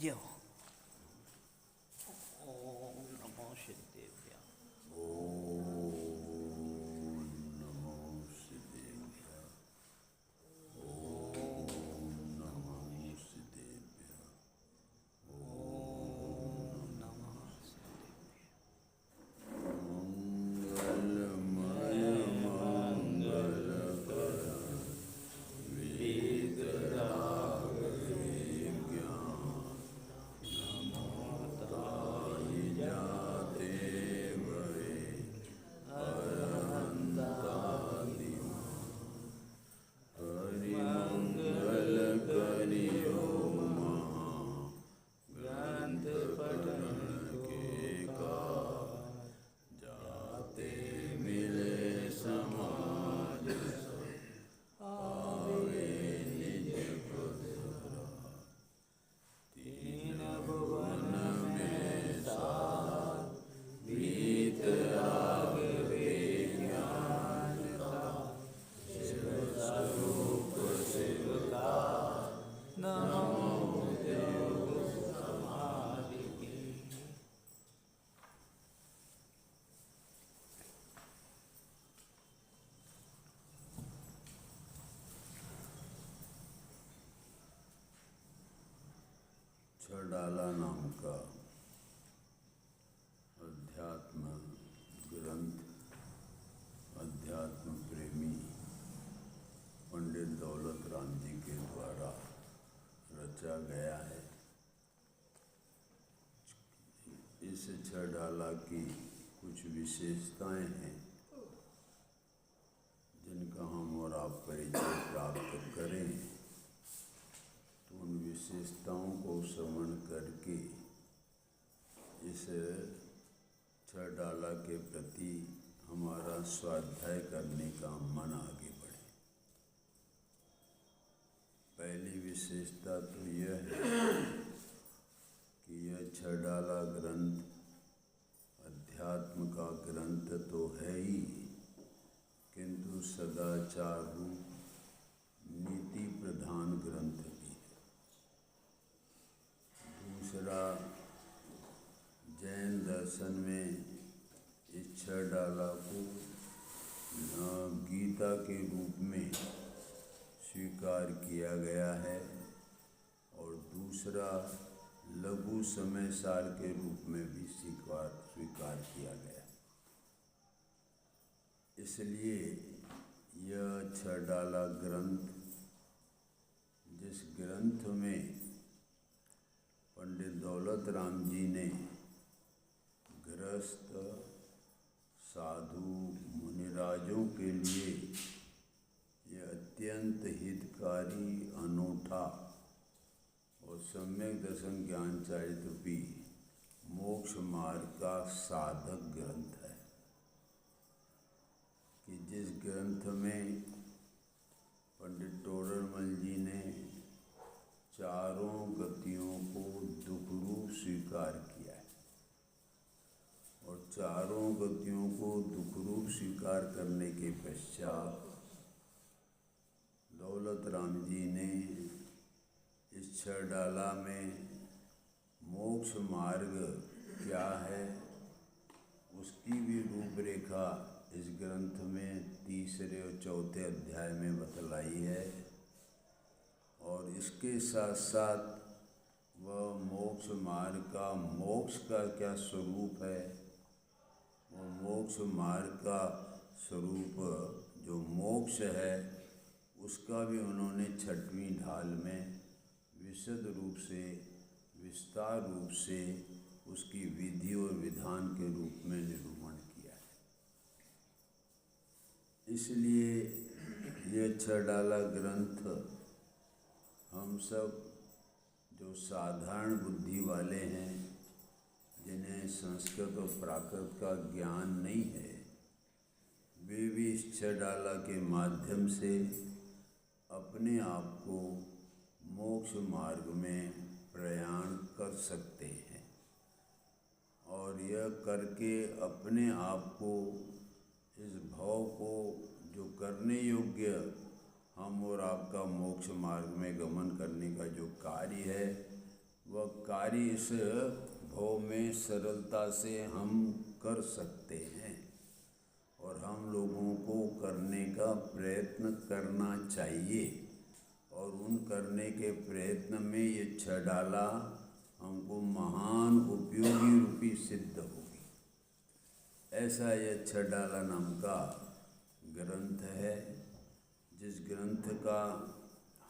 जय हो। ओम नमो सिद्धेभ्य। ओम नमो सिद्धेभ्य। ओम नमो सिद्धेभ्य। ओम नमः सिद्धेभ्य। मंगलमय मंगलकर वीतराग ज्ञान नमोताय जाते वै अरहंतादिमा हरिमंगल करियो महा ग्रंथ पठन के काज जाते मिले समाज आवे निज पद तीन भुवन में सार वीतराग विज्ञान का शिव स्वरूप शिव का नमो योग समाधि की। छड़ाला नाम का अध्यात्म ग्रंथ अध्यात्म प्रेमी पंडित दौलत राम जी के द्वारा रचा गया है। इस छड़ाला की कुछ विशेषताएं हैं जिनका हम और आप परिचय प्राप्त करें तो उन विशेषताओं को श्रवण करके इस छड़ाला के प्रति हमारा स्वाध्याय करने का मन आगे बढ़े। पहली विशेषता तो यह है कि यह छड़ाला ग्रंथ अध्यात्म का ग्रंथ तो है ही, किंतु सदाचार रूप नीति प्रधान ग्रंथ भी है। दूसरा, जैन दर्शन में इस छड़ाला को गीता के रूप में स्वीकार किया गया है और दूसरा लघु समय सार के रूप में भी स्वीकार किया गया है। इसलिए यह छड़ाला ग्रंथ, जिस ग्रंथ में पंडित दौलत राम जी ने गृहस्थ साधु मुनिराजों के लिए यह अत्यंत हितकारी, अनूठा और सम्यक दर्शन ज्ञान चारित्र्यरूपी मोक्ष मार्ग का साधक ग्रंथ है कि जिस ग्रंथ में पंडित टोडरमल जी ने चारों गतियों को दुख रूप स्वीकार किया है और चारों गतियों को दुख रूप स्वीकार करने के पश्चात दौलत राम जी ने इस छड़ाला में मोक्ष मार्ग क्या है उसकी भी रूपरेखा इस ग्रंथ में तीसरे और चौथे अध्याय में बतलाई है और इसके साथ साथ वह मोक्ष मार्ग का, मोक्ष का क्या स्वरूप है, वो मोक्ष मार्ग का स्वरूप जो मोक्ष है उसका भी उन्होंने छठवीं ढाल में विशद रूप से, विस्तार रूप से उसकी विधि और विधान के रूप में निरूपण किया है। इसलिए यह छड़ाला ग्रंथ हम सब जो साधारण बुद्धि वाले हैं, जिन्हें संस्कृत और प्राकृत का ज्ञान नहीं है, वे भी इस छड़ाला के माध्यम से अपने आप को मोक्ष मार्ग में प्रयाण कर सकते हैं और यह करके अपने आप को, इस भाव को जो करने योग्य हम और आपका मोक्ष मार्ग में गमन करने का जो कार्य है वह कार्य इस भव में सरलता से हम कर सकते हैं और हम लोगों को करने का प्रयत्न करना चाहिए। और उन करने के प्रयत्न में ये छडाला हमको महान उपयोगी रूपी सिद्ध होगी। ऐसा यह छडाला नाम का ग्रंथ है, जिस ग्रंथ का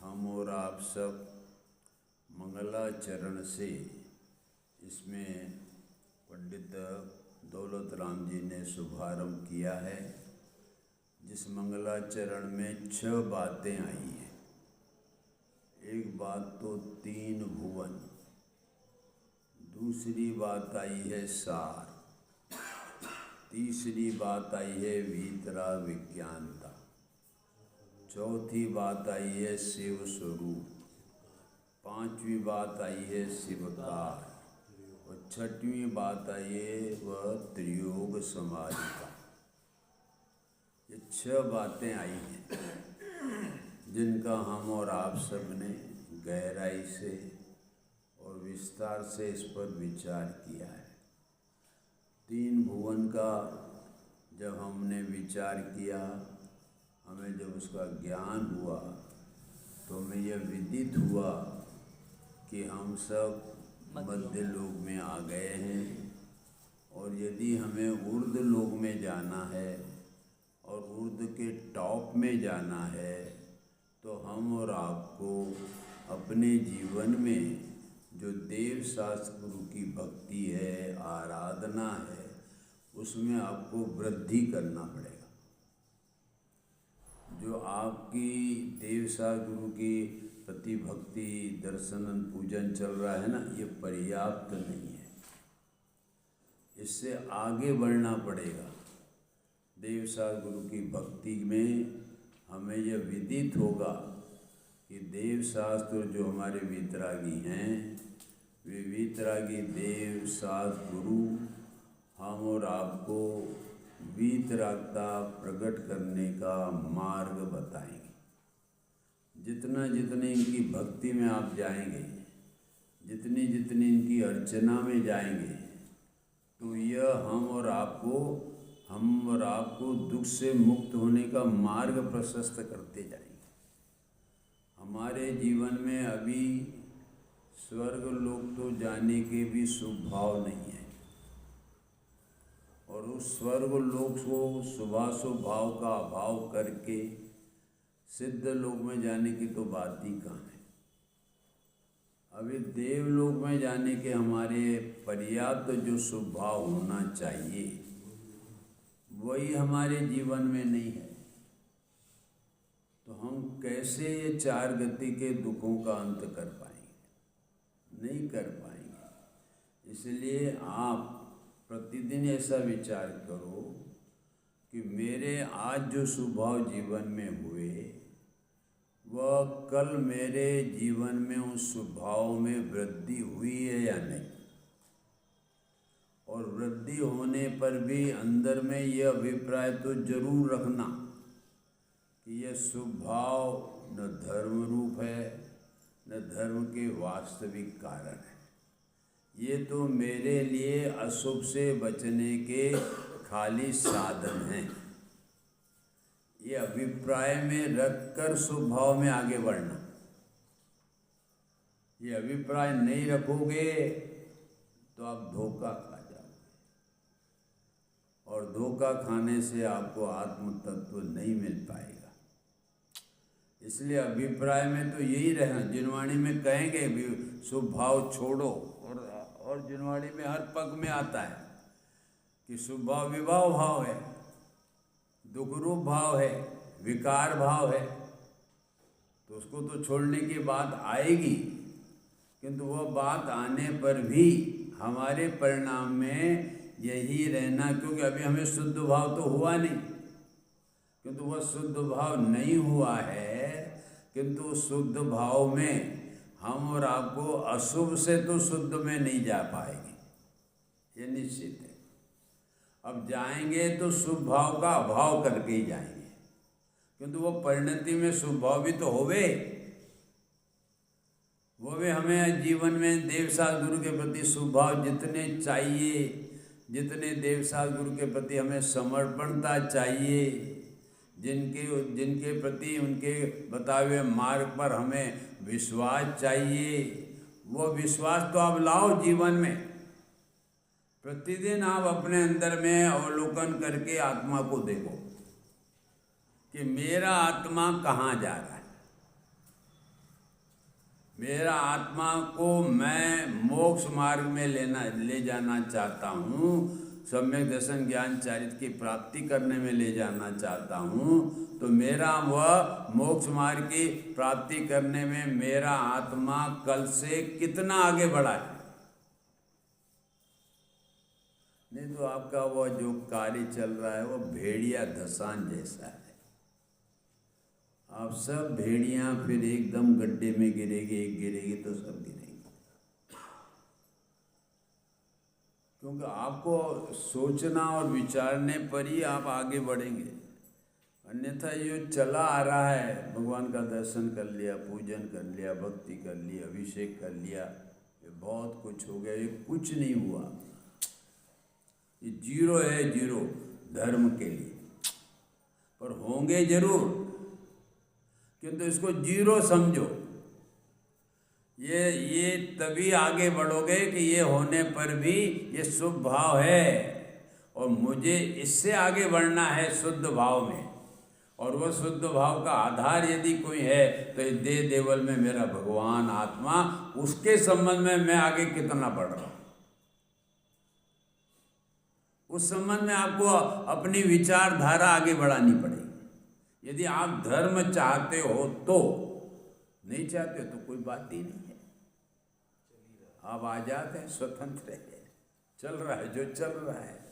हम और आप सब मंगलाचरण से इसमें पंडित दौलत राम जी ने शुभारंभ किया है। जिस मंगलाचरण में 6 बातें आई हैं। एक बात तो 3 भुवन, दूसरी बात आई है सार, तीसरी बात आई है वीतरा विज्ञानता, चौथी बात आई है शिव स्वरूप, पांचवी बात आई है शिवकार और छठवीं बात आई है वह त्रियोग समाधि का। ये 6 बातें आई हैं जिनका हम और आप सब ने गहराई से और विस्तार से इस पर विचार किया है। 3 भुवन का जब हमने विचार किया, हमें जब उसका ज्ञान हुआ तो हमें यह विदित हुआ कि हम सब मध्य लोक में आ गए हैं और यदि हमें ऊर्ध्व लोक में जाना है और ऊर्ध्व के टॉप में जाना है तो हम और आपको अपने जीवन में जो देव शास्त्र गुरु की भक्ति है, आराधना है, उसमें आपको वृद्धि करना पड़ेगा। जो आपकी देव शास्त्र गुरु की प्रति भक्ति, दर्शन, पूजन चल रहा है ना, ये पर्याप्त नहीं है। इससे आगे बढ़ना पड़ेगा। देव शास्त्र गुरु की भक्ति में हमें यह विदित होगा कि देव शास्त्र जो हमारे वीतरागी हैं, वे वीतरागी देव शास्त्र गुरु हम और आपको वीतरागता प्रकट करने का मार्ग बताएंगे। जितना जितने इनकी भक्ति में आप जाएंगे, जितनी जितनी इनकी अर्चना में जाएंगे, तो यह हम और आपको दुख से मुक्त होने का मार्ग प्रशस्त करते जाएंगे। हमारे जीवन में अभी स्वर्ग लोक तो जाने के भी शुभ भाव नहीं है और उस स्वर्ग लोक को शुभाशुभ भाव का अभाव करके सिद्ध लोक में जाने की तो बात ही कहाँ है। अभी देवलोक में जाने के हमारे पर्याप्त जो शुभ भाव होना चाहिए वही हमारे जीवन में नहीं है, तो हम कैसे ये 4 गति के दुखों का अंत कर पाएंगे? नहीं कर पाएंगे। इसलिए आप प्रतिदिन ऐसा विचार करो कि मेरे आज जो शुभ भाव जीवन में हुए वह कल मेरे जीवन में उस स्वभाव में वृद्धि हुई है या नहीं। और वृद्धि होने पर भी अंदर में यह अभिप्राय तो जरूर रखना कि यह स्वभाव न धर्म रूप है न धर्म के वास्तविक कारण है। ये तो मेरे लिए अशुभ से बचने के खाली साधन हैं। ये अभिप्राय में रखकर स्वभाव में आगे बढ़ना। ये अभिप्राय नहीं रखोगे तो आप धोखा खा जाओगे और धोखा खाने से आपको आत्म तत्व नहीं मिल पाएगा। इसलिए अभिप्राय में तो यही रहना। जिनवाणी में कहेंगे भी स्वभाव छोड़ो, और जिनवाणी में हर पग में आता है कि स्वभाव विभाव भाव है, दुख रूप भाव है, विकार भाव है, तो उसको तो छोड़ने की बात आएगी। किंतु वह बात आने पर भी हमारे परिणाम में यही रहना, क्योंकि अभी हमें शुद्ध भाव तो हुआ नहीं, किंतु वह शुद्ध भाव नहीं हुआ है, किंतु शुद्ध भाव में हम और आपको अशुभ से तो शुद्ध में नहीं जा पाएंगे, ये निश्चित है। अब जाएंगे तो शुभ भाव का अभाव करके ही जाएंगे, किंतु वो परिणति में शुभ भाव भी तो होवे। वो भी हमें जीवन में देवसास गुरु के प्रति स्वभाव जितने चाहिए, जितने देवसास गुरु के प्रति हमें समर्पणता चाहिए, जिनके प्रति उनके बताए हुए मार्ग पर हमें विश्वास चाहिए, वो विश्वास तो आप लाओ जीवन में। प्रतिदिन आप अपने अंदर में अवलोकन करके आत्मा को देखो कि मेरा आत्मा कहाँ जा रहा है। मेरा आत्मा को मैं मोक्ष मार्ग में ले जाना चाहता हूँ, सम्यक दर्शन ज्ञान चारित्र की प्राप्ति करने में ले जाना चाहता हूँ। तो मेरा वह मोक्ष मार्ग की प्राप्ति करने में मेरा आत्मा कल से कितना आगे बढ़ा है। नहीं तो आपका वह जो कार्य चल रहा है वो भेड़िया धसान जैसा है। आप सब भेड़ियां फिर एकदम गड्ढे में गिरेगी, एक गिरेगी तो सब गिरेंगी। क्योंकि आपको सोचना और विचारने पर ही आप आगे बढ़ेंगे। अन्यथा ये चला आ रहा है, भगवान का दर्शन कर लिया, पूजन कर लिया, भक्ति कर ली, अभिषेक कर लिया, ये बहुत कुछ हो गया, ये कुछ नहीं हुआ। ये जीरो है, जीरो धर्म के लिए। पर होंगे जरूर, किंतु इसको जीरो समझो। ये तभी आगे बढ़ोगे कि ये होने पर भी ये शुभ भाव है और मुझे इससे आगे बढ़ना है शुद्ध भाव में। और वो शुद्ध भाव का आधार यदि कोई है तो ये देह देवल में मेरा भगवान आत्मा, उसके संबंध में मैं आगे कितना बढ़ रहा हूँ, उस संबंध में आपको अपनी विचारधारा आगे बढ़ानी पड़ेगी। यदि आप धर्म चाहते हो तो, नहीं चाहते हो तो कोई बात ही नहीं है। आप आजाद हैं, स्वतंत्र हैं, चल रहा है जो चल रहा है।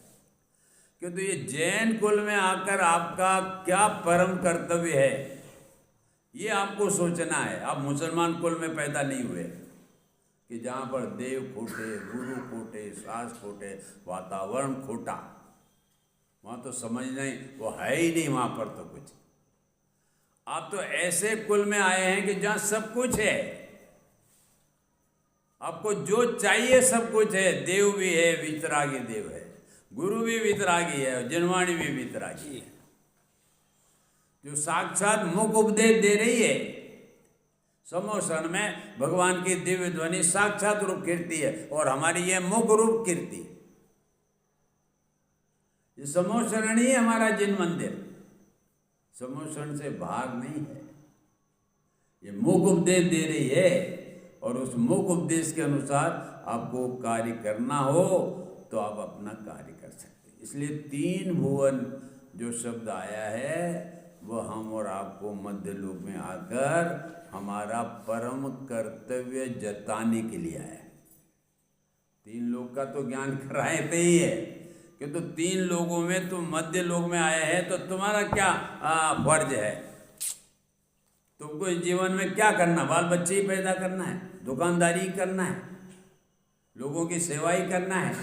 क्योंकि तो ये जैन कुल में आकर आपका क्या परम कर्तव्य है, ये आपको सोचना है। आप मुसलमान कुल में पैदा नहीं हुए कि जहाँ पर देव खोटे, गुरु खोटे, सास खोटे, वातावरण खोटा, वहाँ तो समझ नहीं, वो है ही नहीं वहाँ पर तो कुछ। आप तो ऐसे कुल में आए हैं कि जहाँ सब कुछ है, आपको जो चाहिए सब कुछ है। देव भी है, वितरागी देव है, गुरु भी वितरागी है, जनवाणी भी वितरागी है, जो साक्षात मुख उपदेश दे रही है। समोसन में भगवान की दिव्य ध्वनि साक्षात रूप कीर्ति है और हमारी ये मुख रूप कीर्ति। ये समोसरण ही हमारा जिन मंदिर, समोसरण से बाहर नहीं है। ये मुख उपदेश दे रही है और उस मुख उपदेश के अनुसार आपको कार्य करना हो तो आप अपना कार्य कर सकते हैं। इसलिए 3 भुवन जो शब्द आया है वह हम और आपको मध्य लोक में आकर हमारा परम कर्तव्य जताने के लिए आया है। 3 लोक का तो ज्ञान कराते ही है, किंतु 3 लोगों में तुम मध्य लोक में आए हैं तो तुम्हारा क्या फर्ज है? तुमको इस जीवन में क्या करना? बाल बच्चे ही पैदा करना है, दुकानदारी करना है, लोगों की सेवा ही करना है,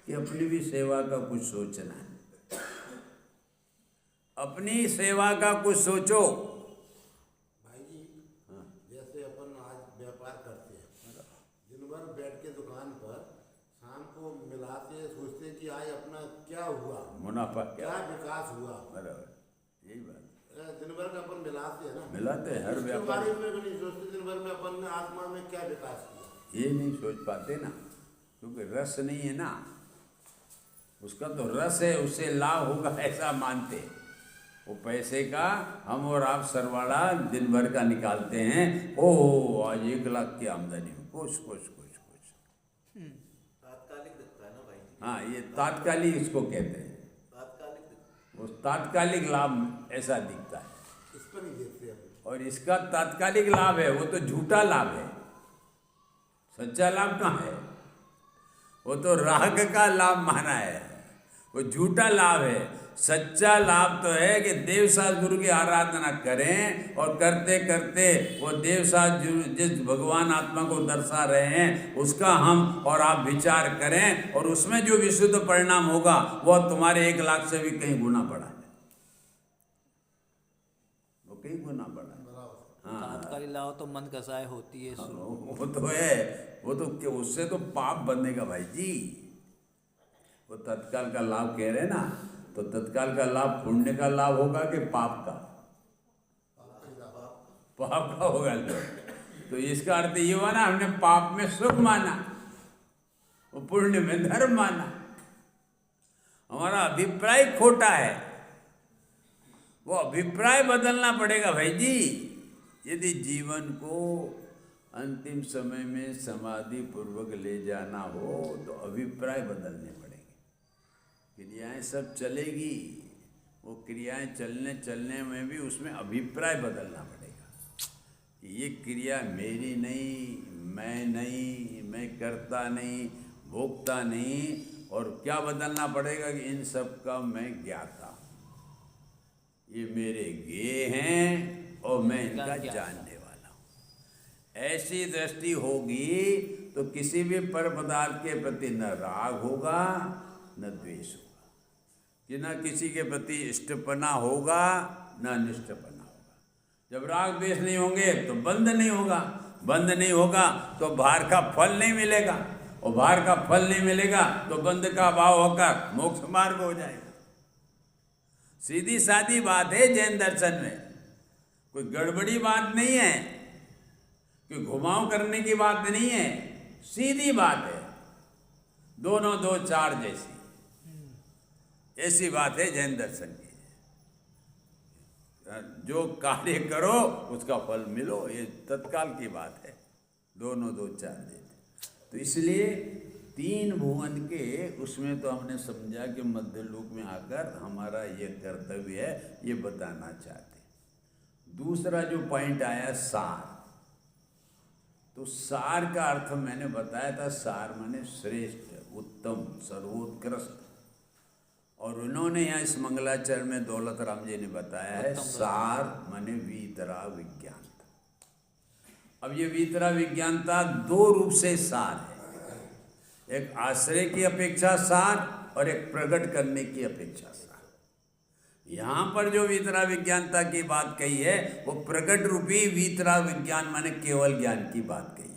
कि अपनी भी सेवा का कुछ सोचना है? अपनी सेवा का कुछ सोचो। भाई जी, जैसे अपन आज व्यापार करते हैं, दिन भर बैठ के दुकान पर, शाम को मिलाते सोचते कि आज अपना क्या हुआ, मुनाफा क्या विकास हुआ। बराबर, यही बात। दिन भर का अपन मिलाते हैं ना, मिलाते हैं हर उसके व्यापार बारे में भी नहीं सोचते दिन भर में अपन ने आत्मा में क्या विकास किया। ये नहीं सोच पाते ना, क्योंकि रस नहीं है ना। उसका तो रस है, उससे लाभ होगा ऐसा मानते। वो पैसे का हम और आप सरवाड़ा दिन भर का निकालते हैं। ओ आज 1 लाख की आमदनी में कुछ तात्कालिक दिखता है ना भाई। हाँ, ये तात्कालिक इसको कहते हैं। तात्कालिक, वो तात्कालिक लाभ ऐसा दिखता है, इस पर नहीं देखते अपन। और इसका तात्कालिक लाभ है, वो तो झूठा लाभ है। सच्चा लाभ कहाँ है? वो तो राग का लाभ माना है, वो झूठा लाभ है। सच्चा लाभ तो है कि देवसास गुरु की आराधना करें और करते करते वो देवसास जिस भगवान आत्मा को दर्शा रहे हैं उसका हम और आप विचार करें, और उसमें जो विशुद्ध परिणाम होगा वह तुम्हारे 1 लाख से भी कहीं गुना बढ़ा है, वो कहीं गुना बढ़ा है। बराबर। हाँ, तात्कालिक लाओ तो मन कसाय होती है शुरू। वो तो है, वो तो उससे तो पाप बनेगा भाई जी। वो तत्काल का लाभ कह रहे ना, तो तत्काल का लाभ पुण्य का लाभ होगा कि पाप का? पाप का होगा। तो इसका अर्थ ये हुआ ना, हमने पाप में सुख माना, वो पुण्य में धर्म माना। हमारा अभिप्राय खोटा है, वो अभिप्राय बदलना पड़ेगा भाई जी। यदि जीवन को अंतिम समय में समाधि पूर्वक ले जाना हो तो अभिप्राय बदलने पड़ेंगे। क्रियाएं सब चलेगी, वो क्रियाएं चलने में भी उसमें अभिप्राय बदलना पड़ेगा। ये क्रिया मेरी नहीं, मैं नहीं, मैं करता नहीं, भोगता नहीं। और क्या बदलना पड़ेगा कि इन सब का मैं ज्ञाता, ये मेरे ज्ञेय हैं और मैं इनका जानने वाला हूँ। ऐसी दृष्टि होगी तो किसी भी पर पदार्थ के प्रति न राग होगा न द्वेष होगा, कि न किसी के प्रति इष्टपना होगा न अनिष्टपना होगा। जब राग द्वेष नहीं होंगे तो बंध नहीं होगा, बंध नहीं होगा तो बाहर का फल नहीं मिलेगा, और बाहर का फल नहीं मिलेगा तो बंध का अभाव होकर मोक्ष मार्ग हो जाएगा। सीधी सादी बात है जैन दर्शन में, कोई गड़बड़ी बात नहीं है, कोई घुमाव करने की बात नहीं है, सीधी बात है। दोनों दो चार जैसी, ऐसी बात है जैन दर्शन की। जो कार्य करो उसका फल मिलो, ये तत्काल की बात है। दोनों दो चार जैसी। तो इसलिए तीन भुवन के उसमें तो हमने समझा कि मध्य लोक में आकर हमारा ये कर्तव्य है, ये बताना चाहते। दूसरा जो पॉइंट आया सार, तो सार का अर्थ मैंने बताया था, सार माने श्रेष्ठ, उत्तम, सर्वोत्कृष्ट। और उन्होंने यहाँ इस मंगलाचरण में दौलत राम जी ने बताया है सार माने वीतरा विज्ञान। अब ये वीतरा विज्ञानता दो रूप से सार है, एक आश्रय की अपेक्षा सार और एक प्रकट करने की अपेक्षा सार। यहाँ पर जो वीतरा विज्ञानता की बात कही है वो प्रकट रूपी वीतरा विज्ञान माने केवल ज्ञान की बात कही है।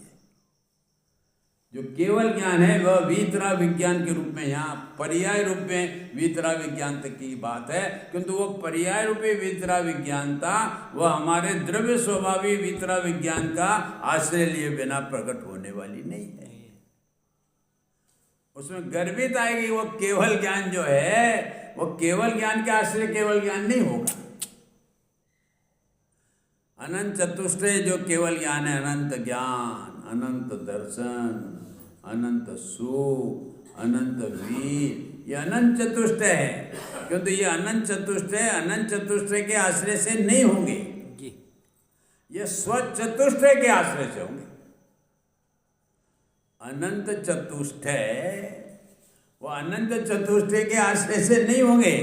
जो केवल ज्ञान है वह वीतरा विज्ञान के रूप में, यहाँ पर्याय रूप में वीतरा विज्ञानता की बात है, किंतु वो पर्याय रूपी वीतरा विज्ञानता वह हमारे द्रव्य स्वभावी वीतरा विज्ञान का आश्रय लिए बिना प्रकट होने वाली नहीं है। उसमें गर्वित आएगी, वो केवल ज्ञान जो है वो केवल ज्ञान के आश्रय केवल ज्ञान नहीं होगा। अनंत चतुष्टय जो केवल ज्ञान है, अनंत ज्ञान, अनंत दर्शन, अनंत सुख, अनंत वीर, ये अनंत चतुष्टय है। क्योंकि ये अनंत चतुष्टय के आश्रय से नहीं होंगे, ये स्वचतुष्टय के आश्रय से होंगे। अनंत चतुष्टय वो अनंत चतुष्टय के आश्रय से नहीं होंगे।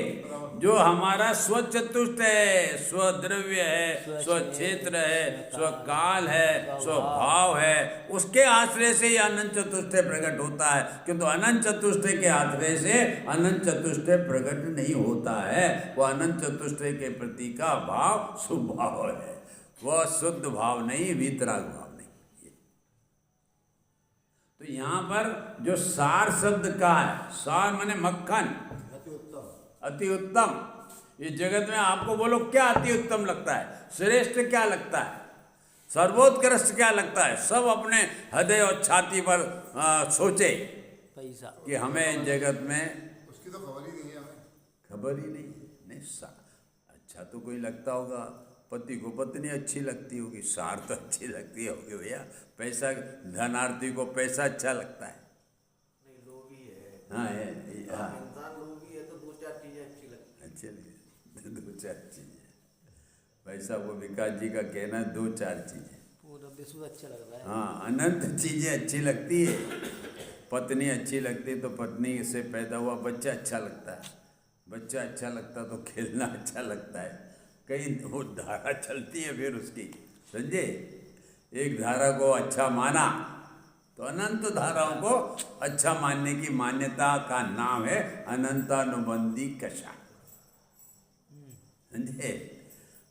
जो हमारा स्वचतुष्ट है, स्वद्रव्य है, स्वक्षेत्र है, स्वकाल है, स्वभाव है, उसके आश्रय से यह अनंत चतुष्टय प्रकट होता है। किंतु अनंत चतुष्टय के आश्रय से अनंत चतुष्टय प्रकट नहीं होता है। वह अनंत चतुष्टय के प्रति का भाव शुभ भाव है, वह शुद्ध भाव नहीं, वीतराग भाव नहीं। तो यहाँ पर जो सार शब्द का है, सार माने मक्खन, अति उत्तम। इस जगत में आपको बोलो क्या अति उत्तम लगता है, श्रेष्ठ क्या लगता है, सर्वोत्कृष्ट क्या लगता है, सब अपने हृदय और छाती पर सोचे पैसा कि हमें जगत में उसकी तो खबर ही नहीं है, हमें खबर ही नहीं। अच्छा तो कोई लगता होगा, पति को पत्नी अच्छी लगती होगी, सार तो अच्छी लगती होगी भैया। पैसा, धनार्थी को पैसा अच्छा लगता है। नहीं, लोभी है। हाँ है, हाँ इंसान लोभी है तो दो चार चीजें अच्छी लगती अच्छे लगे, दो चार चीज़ें। पैसा को विकास जी का कहना है, दो चार चीज़ें। पूरा विश्व अच्छा लगता है। हाँ, अनंत चीज़ें अच्छी लगती है। पत्नी अच्छी लगती है तो पत्नी से पैदा हुआ बच्चा अच्छा लगता है, बच्चा अच्छा लगता तो खेलना अच्छा लगता है। कई वो धारा चलती है फिर उसकी, समझे। एक धारा को अच्छा माना तो अनंत धाराओं को अच्छा मानने की मान्यता का नाम है अनंतानुबंधी कषा, समझे।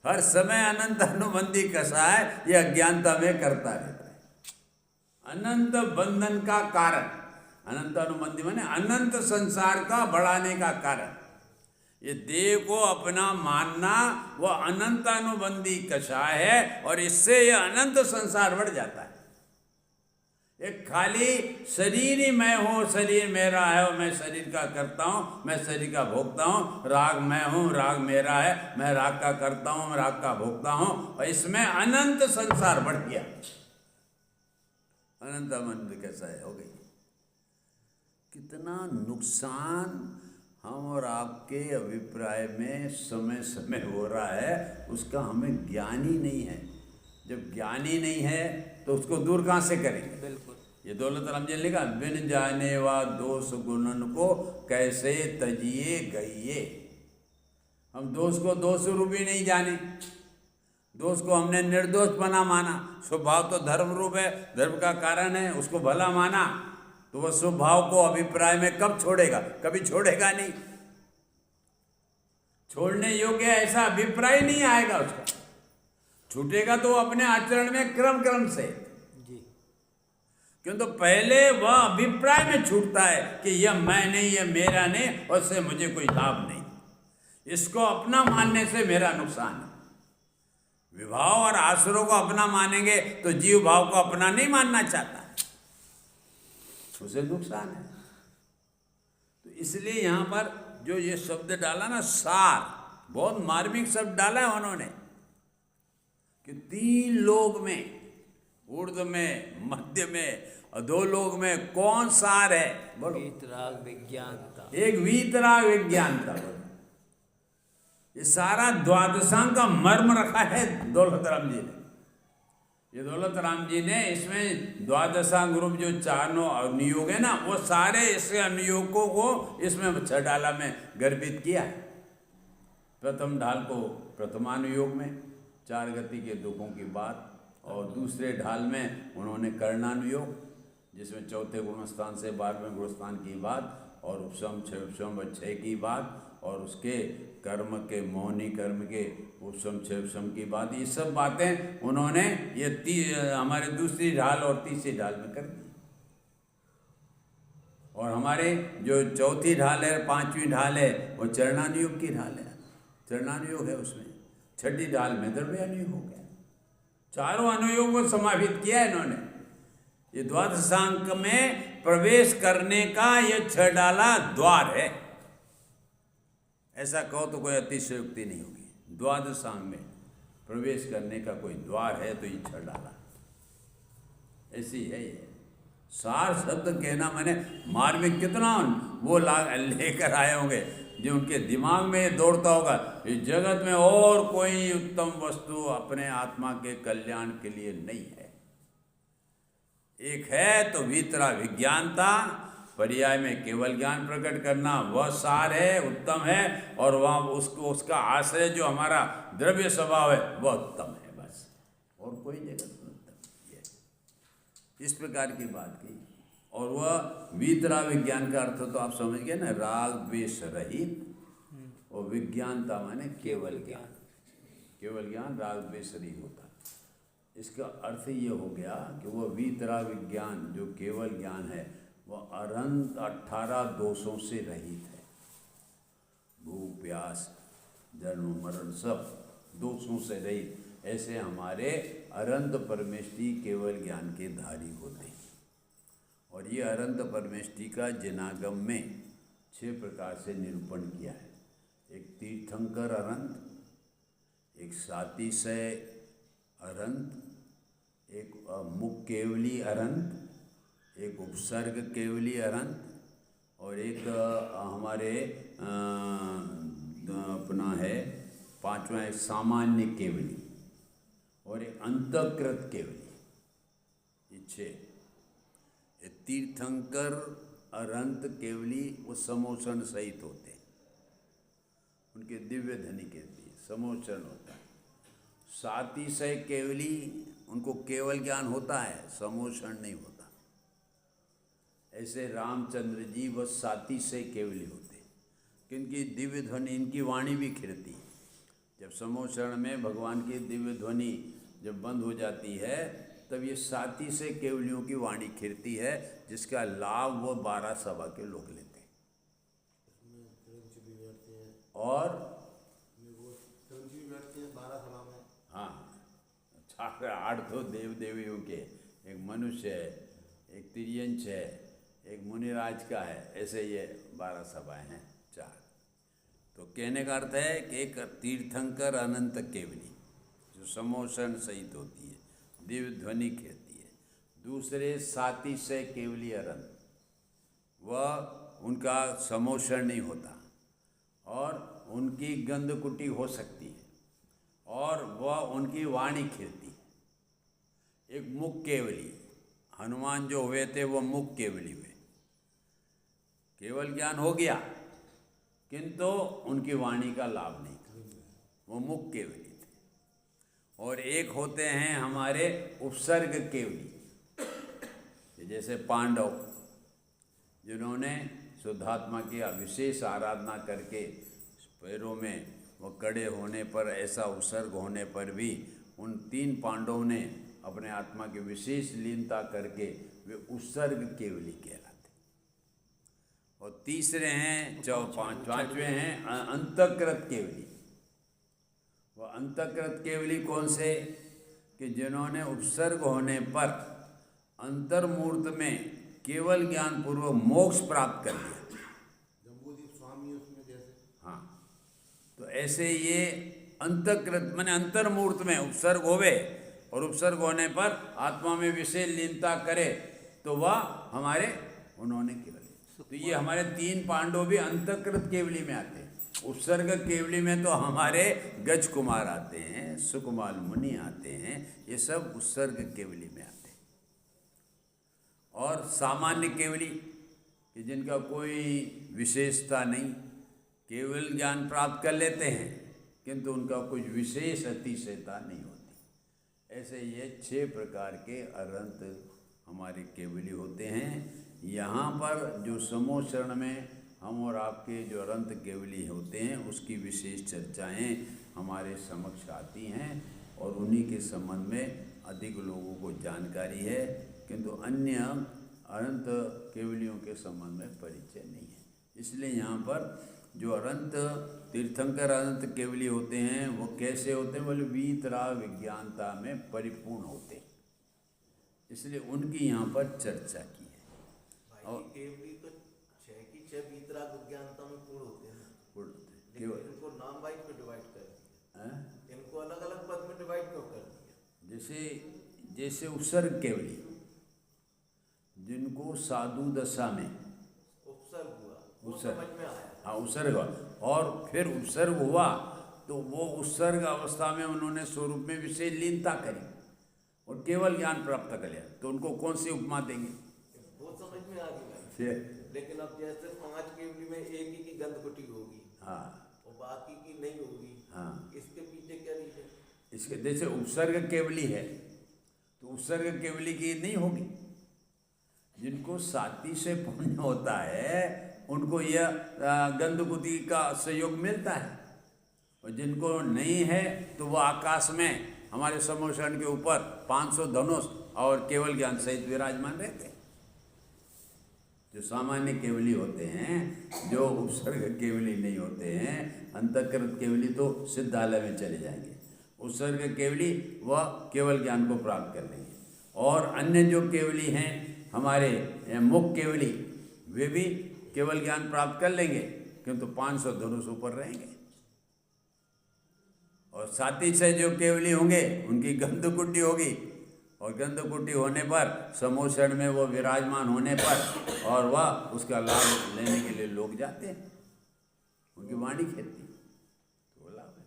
हर समय अनंत अनुबंधी कसाय ये अज्ञानता में करता रहता है। अनंत बंधन का कारण, अनंत अनुबंधी माने अनंत संसार का बढ़ाने का कारण। ये देह को अपना मानना वह अनंत अनुबंधी कषाय है और इससे यह अनंत संसार बढ़ जाता है। एक खाली शरीर ही मैं हूँ, शरीर मेरा है और मैं शरीर का करता हूँ, मैं शरीर का भोगता हूँ, राग मैं हूँ, राग मेरा है, मैं राग का करता हूँ, मैं राग का भोगता हूँ, और इसमें अनंत संसार बढ़ गया। अनंत अनुबंधी कषाय हो गई। कितना नुकसान हम और आपके अभिप्राय में समय समय हो रहा है, उसका हमें ज्ञान ही नहीं है। जब ज्ञान ही नहीं है तो उसको दूर कहाँ से करेंगे? बिल्कुल। ये दौलत राम जी ने लिखा, बिन जाने वा दोष गुणन को कैसे तजिए गइए। हम दोष को दोष रूप ही नहीं जाने, दोष को हमने निर्दोष बना माना। स्वभाव तो धर्म रूप है, धर्म का कारण है, उसको भला माना, तो वह स्वभाव को अभिप्राय में कब छोड़ेगा? कभी छोड़ेगा नहीं। छोड़ने योग्य ऐसा अभिप्राय नहीं आएगा उसका। छूटेगा तो अपने आचरण में क्रम क्रम से जी। क्यों? तो पहले वह अभिप्राय में छूटता है कि यह मैं नहीं, यह मेरा नहीं, और इससे मुझे कोई लाभ नहीं, इसको अपना मानने से मेरा नुकसान है। विभाव और आसुरों को अपना मानेंगे तो जीव भाव को अपना नहीं मानना चाहता, उसे नुकसान है। तो इसलिए यहाँ पर जो ये शब्द डाला ना, सार, बहुत मार्मिक शब्द डाला है उन्होंने कि 3 लोग में, ऊर्ध्व में, मध्य में, अधोलोक में कौन सार है? बोलो। वीतराग विज्ञानता। एक वीतराग विज्ञानता। ये सारा द्वादशांग का मर्म रखा है दौलत राम जी ने। ये दौलत राम जी ने इसमें द्वादशांग रूप जो 4 अनुयोग है ना, वो सारे इसके अनुयोगों को इसमें 6 ढाला में गर्भित किया है। प्रथम ढाल को प्रथमानुयोग में 4 गति के दुखों की बात, और दूसरे ढाल में उन्होंने कर्णानुयोग जिसमें चौथे गुणस्थान से 12वें गुणस्थान की बात, और उपशम 6 की बात, और उसके कर्म के, मौनी कर्म के उपशम 6 की बात, ये सब बातें उन्होंने ये हमारे दूसरी ढाल और तीसरी ढाल में कर दी। और हमारे जो चौथी ढाल है, 5वीं ढाल है, वो चरणानुयोग की ढाल है, चरणानुयोग है उसमें। 6ठी ढाल में द्रव्यानुयोग हो गया। 4 अनुयोग को समाहित किया है इन्होंने। ये द्वादशांक में प्रवेश करने का ये 6 डाला द्वार है। ऐसा कहो तो कोई अतिशयोक्ति नहीं होगी। द्वादशांग में प्रवेश करने का कोई द्वार है तो ये 6 डाला, ऐसी है ये। सार शब्द कहना मैंने मार्मिक कितना वो लेकर आए होंगे, जो उनके दिमाग में ये दौड़ता होगा, इस जगत में और कोई उत्तम वस्तु अपने आत्मा के कल्याण के लिए नहीं है। एक है तो वीतरा विज्ञानता, पर्याय में केवल ज्ञान प्रकट करना, वह सार है, उत्तम है, और वहाँ उसको उसका आश्रय जो हमारा द्रव्य स्वभाव है वह उत्तम है, बस। और कोई जगत में उत्तम है, इस प्रकार की बात की। और वह वीतरा विज्ञान का अर्थ तो आप समझ गए ना, राग द्वेष रहित, और विज्ञानता माने केवल ज्ञान। केवल ज्ञान राग द्वेष रहित होता है। इसका अर्थ ये हो गया कि वह वीतरा विज्ञान जो केवल ज्ञान है वह अनंत 18 दोषों से रहित है। भूख प्यास जन्म मरण सब दोषों से रहित। ऐसे हमारे अनंत परमेष्टि केवल ज्ञान के धारी होते हैं। और ये अनंत परमेष्टि का जिनागम में 6 प्रकार से निरूपण किया है। एक तीर्थंकर अनंत, एक सातिशय अनंत, एक मुख केवली अनंत, एक उपसर्ग केवली अनंत, और एक हमारे अपना है 5वां एक सामान्य केवली, और एक अंतकृत केवली। ये 6 तीर्थंकर अनंत केवली वो समोषण सहित होते हैं। उनके दिव्य ध्वनि के लिए समोषण होता है। सातिशय केवली उनको केवल ज्ञान होता है, समोषण नहीं होता। ऐसे रामचंद्र जी वह सातिशय केवली होते, क्योंकि दिव्य ध्वनि, इनकी वाणी भी खिलती है। जब समोषण में भगवान की दिव्य ध्वनि जब बंद हो जाती है तब ये 7 से केवलियों की वाणी खिरती है, जिसका लाभ वो 12 सभा के लोग लेते हैं। और हाँ, 8 तो देव देवियों के, एक मनुष्य है, एक तिर्यंश है, एक मुनिराज का है, ऐसे ये 12 सभाएं हैं 4। तो कहने का अर्थ है कि एक तीर्थंकर अनंत केवली जो समोषण सहित होती है, दिव्य ध्वनि कहती है। दूसरे 7 से केवली अनंत, वह उनका समोषण नहीं होता और उनकी गंधकुटी हो सकती है और वह उनकी वाणी खिलती है। एक मुख केवली, हनुमान जो हुए थे वो मुख केवली हुए, केवल ज्ञान हो गया किंतु उनकी वाणी का लाभ नहीं था, वो मुख केवली थे। और एक होते हैं हमारे उपसर्ग केवली, जैसे पांडव जिन्होंने शुद्धात्मा की विशेष आराधना करके पैरों में वो कड़े होने पर, ऐसा उपसर्ग होने पर भी उन 3 पांडवों ने अपने आत्मा की विशेष लीनता करके वे उपसर्ग केवली कहलाते। और तीसरे हैं, 5वें हैं अंतकृत केवली। वह अंतकृत केवली कौन से? कि जिन्होंने उपसर्ग होने पर अंतर्मूर्त में केवल ज्ञान पूर्वक मोक्ष प्राप्त कर लिया। जम्बूदीप स्वामी उसमें जैसे, हाँ, तो ऐसे ये अंतकृत माने अंतर्मूर्त में उपसर्ग होवे और उपसर्ग होने पर आत्मा में विशेष लीनता करे तो वह हमारे उन्होंने केवल। तो ये हमारे 3 पांडव भी अंतकृत केवली में आते हैं। उपसर्ग केवली में तो हमारे गज कुमार आते हैं, सुकुमार मुनि आते हैं, ये सब उपसर्ग केवली में आते हैं। और सामान्य केवली कि जिनका कोई विशेषता नहीं, केवल ज्ञान प्राप्त कर लेते हैं किंतु उनका कुछ विशेष अतिशयता नहीं होती। ऐसे ये 6 प्रकार के अनंत हमारे केवली होते हैं। यहाँ पर जो समोषण में हम और आपके जो अनंत केवली होते हैं उसकी विशेष चर्चाएं हमारे समक्ष आती हैं और उन्हीं के संबंध में अधिक लोगों को जानकारी है, किंतु अन्य अनंत केवलियों के संबंध में परिचय नहीं है। इसलिए यहाँ पर जो अनंत तीर्थंकर अनंत केवली होते हैं वो कैसे होते हैं? बोले वीतराग विज्ञानता में परिपूर्ण होते हैं, इसलिए उनकी यहाँ पर चर्चा की है। और केवली तो 6 की 6 वीतराग विज्ञानता में पूर्ण होते हैं, लेकिन इनको नाम वाइज में डिवाइड कर दिया, इनको अलग अलग पद में डिवाइड क्यों कर दिया? जैसे उपसर्ग केवली जिनको साधु दशा में उपसर्ग हुआ, वो उपसर्ग, समझ में आया। हाँ उपसर्ग, और फिर उपसर्ग हुआ तो वो उपसर्ग अवस्था में उन्होंने स्वरूप में विशेष लीनता करी और केवल ज्ञान प्राप्त कर लिया, तो उनको कौन सी उपमा देंगे? वो समझ में आ गई फिर लेकिन अब जैसे 5 केवली में एक ही की गंधकुटी होगी, हाँ, और बाकी की नहीं होगी, हाँ, इसके पीछे क्या रीजन? इसके जैसे उपसर्ग केवली है तो उपसर्ग केवली की नहीं होगी। जिनको 7 से पुण्य होता है उनको यह गंधकुटी का सहयोग मिलता है, और जिनको नहीं है तो वो आकाश में हमारे समोषण के ऊपर 500 धनुष और केवल ज्ञान सहित विराजमान रहते हैं। जो सामान्य केवली होते हैं, जो उपसर्ग केवली नहीं होते हैं, अंतःकृत केवली तो सिद्धालय में चले जाएंगे, उपसर्ग केवली वह केवल ज्ञान को प्राप्त कर लेंगे, और अन्य जो केवली हैं हमारे मुख केवली वे भी केवल ज्ञान प्राप्त कर लेंगे किंतु 500 धनुष ऊपर रहेंगे। और 7 से जो केवली होंगे उनकी गंधकुटी होगी, और गंधकुटी होने पर समोषण में वो विराजमान होने पर और वह उसका लाभ लेने के लिए लोग जाते हैं, उनकी वाणी खेलती तो वो लाभ है।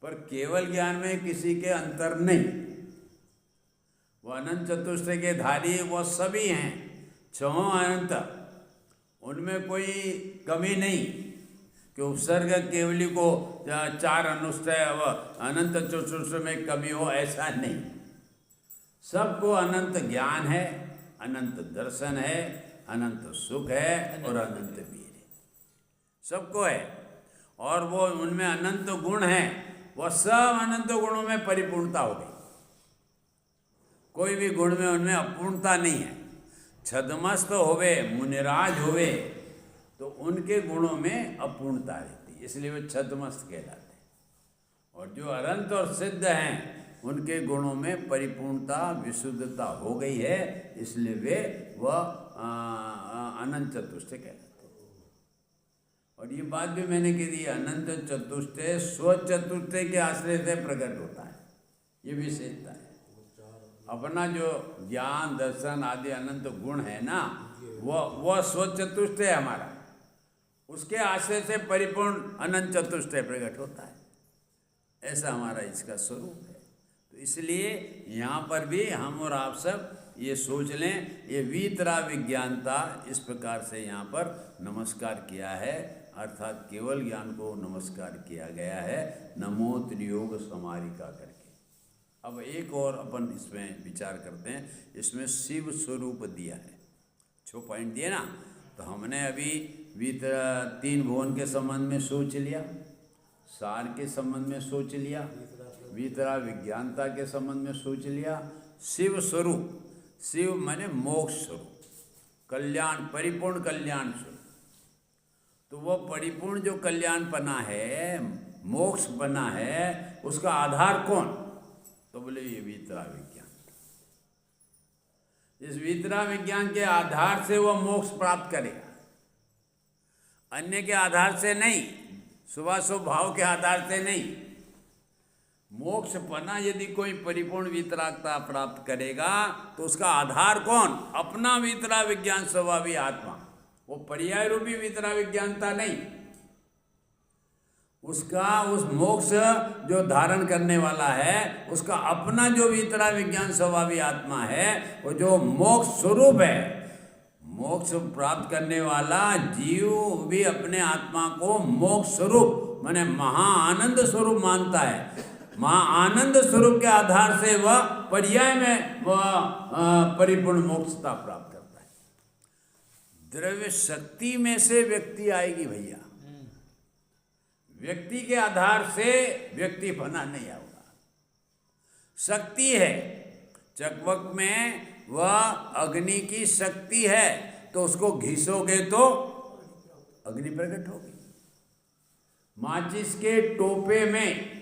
पर केवल ज्ञान में किसी के अंतर नहीं, वो अनंत चतुष्टय के धारी वो सभी हैं, 6 अनंत, उनमें कोई कमी नहीं कि उपसर्ग केवली को 4 अनुष्ठय व अनंत चतुष्टय में कमी हो, ऐसा नहीं। सबको अनंत ज्ञान है, अनंत दर्शन है, अनंत सुख है और अनंत वीर है, सबको है। और वो उनमें अनंत गुण हैं, वह सब अनंत गुणों में परिपूर्णता हो गई। कोई भी गुण में उनमें अपूर्णता नहीं है। छदमस्त होवे, मुनिराज होवे, तो उनके गुणों में अपूर्णता रहती है, इसलिए वे छदमस्त कहलाते हैं। और जो अनंत और सिद्ध हैं उनके गुणों में परिपूर्णता, विशुद्धता हो गई है, इसलिए वे वह अनंत चतुष्टय कहलाते हैं। और ये बात भी मैंने कह दी, अनंत चतुष्टय स्वचतुष्टय के आश्रय से प्रकट होता है, ये विशेषता है। अपना जो ज्ञान दर्शन आदि अनंत गुण है ना, वह स्वचतुष्टय है हमारा, उसके आश्रय से परिपूर्ण अनंत चतुष्टय प्रकट होता है। ऐसा हमारा इसका स्वरूप है। तो इसलिए यहाँ पर भी हम और आप सब ये सोच लें, ये वीतरा विज्ञानता इस प्रकार से यहाँ पर नमस्कार किया है, अर्थात केवल ज्ञान को नमस्कार किया गया है, नमो त्रियोग समारिका करके। अब एक और अपन इसमें विचार करते हैं। इसमें शिव स्वरूप दिया है, 6 पॉइंट दिए ना, तो हमने अभी तीन भुवन के संबंध में सोच लिया, सार के संबंध में सोच लिया, वीतरा विज्ञानता के संबंध में सोच लिया, शिव स्वरूप, शिव माने मोक्ष स्वरूप, कल्याण, परिपूर्ण कल्याण स्वरूप। तो वह परिपूर्ण जो कल्याण बना है, मोक्ष बना है, उसका आधार कौन? तो बोले ये वीतरा विज्ञान। इस वीतरा विज्ञान के आधार से वह मोक्ष प्राप्त करेगा, अन्य के आधार से नहीं, शुभाशुभ भाव के आधार से नहीं। मोक्ष पना यदि कोई परिपूर्ण वीतरागता प्राप्त करेगा तो उसका आधार कौन? अपना वीतरा विज्ञान स्वभावी आत्मा। वो पर्याय रूपी वीतरा विज्ञानता नहीं, उसका उस मोक्ष जो धारण करने वाला है उसका अपना जो वीतरा विज्ञान स्वभावी आत्मा है, वो जो मोक्ष स्वरूप है। मोक्ष प्राप्त करने वाला जीव भी अपने आत्मा को मोक्ष स्वरूप माने महाआनंद स्वरूप मानता है। महाआनंद स्वरूप के आधार से वह पर्याय में वह परिपूर्ण मोक्षता प्राप्त करता है। द्रव्य शक्ति में से व्यक्ति आएगी भैया, व्यक्ति के आधार से व्यक्ति बना नहीं होगा। शक्ति है, चकवक में वह अग्नि की शक्ति है, तो उसको घिसोगे तो अग्नि प्रकट होगी। माचिस के टोपे में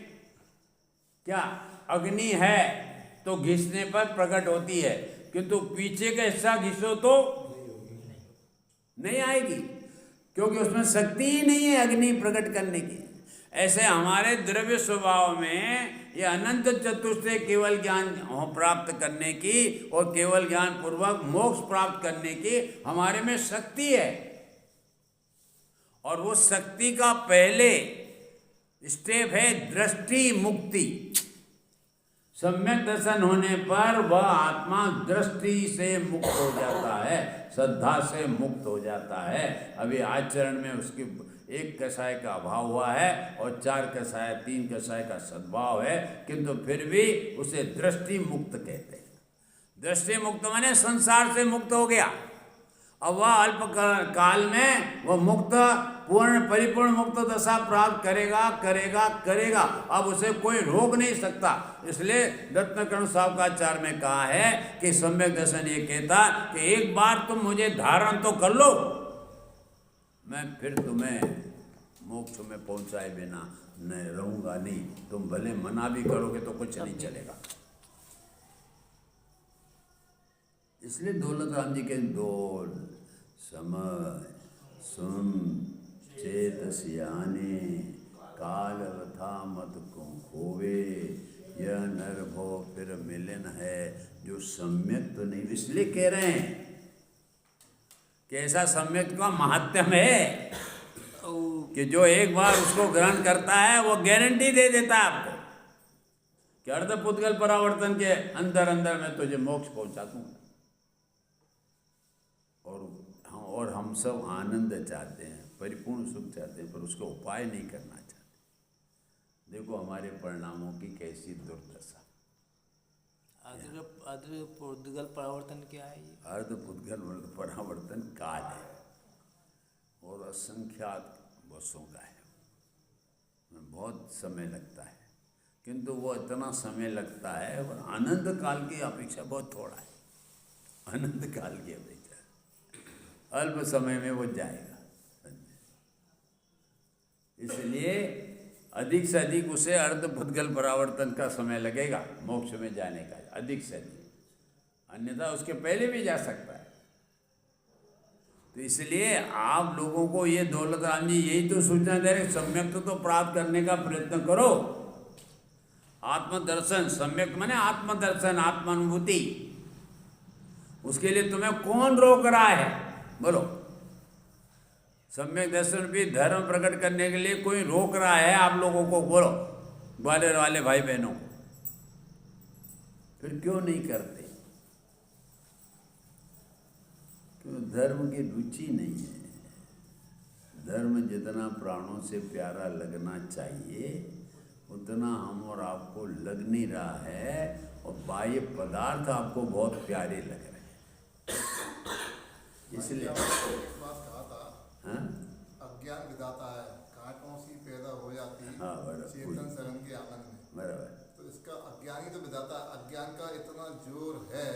क्या अग्नि है तो घिसने पर प्रकट होती है, किंतु पीछे का हिस्सा घिसो तो नहीं आएगी, क्योंकि उसमें शक्ति ही नहीं है अग्नि प्रकट करने की। ऐसे हमारे द्रव्य स्वभाव में ये अनंत चतुष्टय केवल ज्ञान प्राप्त करने की और केवल ज्ञान पूर्वक मोक्ष प्राप्त करने की हमारे में शक्ति है। और वो शक्ति का पहले स्टेप है दृष्टि मुक्ति। सम्यक दर्शन होने पर वह आत्मा दृष्टि से मुक्त हो जाता है, श्रद्धा से मुक्त हो जाता है। अभी आचरण में उसकी एक कषाय का अभाव हुआ है और 4 कषाय 3 कषाय का सद्भाव है, किंतु फिर भी उसे दृष्टि मुक्त कहते हैं। दृष्टि मुक्त माने संसार से मुक्त हो गया। अब वह अल्प काल में वह मुक्त पूर्ण परिपूर्ण मुक्त दशा प्राप्त करेगा करेगा करेगा। अब उसे कोई रोक नहीं सकता। इसलिए रत्नकर्ण सावकाचार्य में कहा है कि सम्यक दर्शन ये कहता कि एक बार तुम मुझे धारण तो कर लो, मैं फिर तुम्हें मोक्ष में पहुंचाए बिना न रहूंगा नहीं। तुम भले मना भी करोगे तो कुछ नहीं चलेगा। इसलिए दौलत राम जी के डोल समय सुन चेत सियाने काल वथा मत को खोवे, यह नर भो फिर मिलन है जो सम्यक तो नहीं। इसलिए कह रहे हैं कि ऐसा सम्यक का महात्म है कि जो एक बार उसको ग्रहण करता है वो गारंटी दे देता है आपको कि अर्धपुद्गल परावर्तन के अंदर अंदर मैं तुझे मोक्ष पहुंचा दूंगा। और हम सब आनंद चाहते हैं, परिपूर्ण सुख चाहते हैं, पर उसका उपाय नहीं करना चाहते। देखो हमारे परिणामों की कैसी दुर्दशा। अर्धपुद्गल परावर्तन क्या है? अर्धपुद्गल परावर्तन काल है और असंख्यात वर्षों का है। में बहुत समय लगता है, किंतु वो इतना समय लगता है और अनंत काल की अपेक्षा बहुत थोड़ा है। अनंत काल की अपेक्षा अल्प समय में वो जाएगा। इसलिए अधिक से अधिक उसे अर्धभुतगल परावर्तन का समय लगेगा मोक्ष में जाने का, अधिक से अधिक, अन्यथा उसके पहले भी जा सकता है। तो इसलिए आप लोगों को ये दौलत राम जी यही तो सूचना दे रहे, सम्यक तो प्राप्त करने का प्रयत्न करो। आत्मदर्शन, सम्यक माने आत्मदर्शन, आत्मानुभूति, उसके लिए तुम्हें कौन रोक रहा है? बोलो। सम्यक दर्शन भी धर्म प्रकट करने के लिए कोई रोक रहा है आप लोगों को? बोलो, ग्वालियर वाले भाई बहनों को। फिर क्यों नहीं करते? क्यों? धर्म की रुचि नहीं है। धर्म जितना प्राणों से प्यारा लगना चाहिए उतना हम और आपको लग नहीं रहा है, और बाह्य पदार्थ आपको बहुत प्यारे लग रहे हैं। इसलिए कहा था, हाँ? अज्ञान विधाता है, कांटों सी पैदा हो जाती हाँ, बराबर। चेतन शरण के आंगन में। बराबर। तो इसका अज्ञान ही तो विधाता, अज्ञान का इतना जोर है